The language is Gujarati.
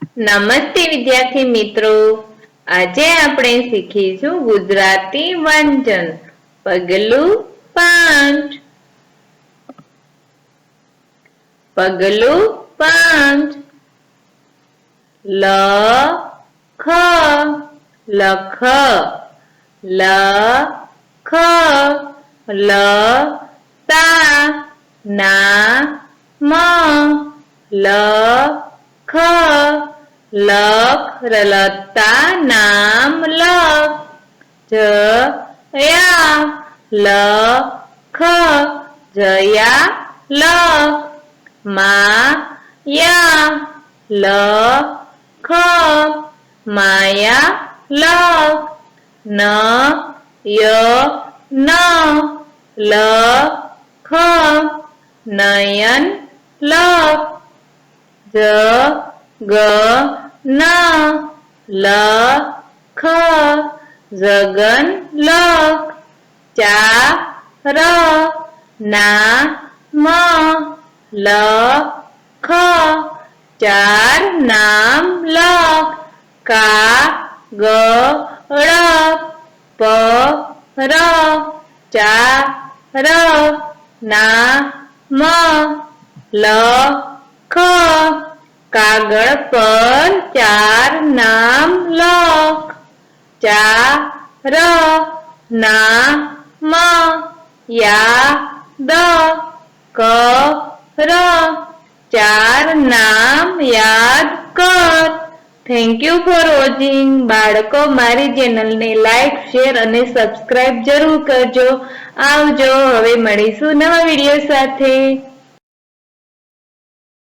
નમસ્તે વિદ્યાર્થી મિત્રો, આજે આપણે શીખીશું ગુજરાતી વાંચન. પગલું 5. પગલું 5. લખ લખ લખ લતા નામ લખ લખ લતા નામ લખ જયા લખ જયા લખ માયા લખ માયા લખ નયન લખ નયન લખ જગન લખ જગન લખ ચાર નામ લખ ચાર નામ લખ કાગળ પર ચાર નામ લખ કાગળ પર ચાર નામ લખ ચાર નામ યાદ કર ચાર નામ યાદ કર. Thank you for watching. બાળકો, મારી ચેનલને લાઈક, શેર અને સબસ્ક્રાઇબ જરૂર કરજો. આવજો. હવે મળીશું નવા વિડીયો સાથે.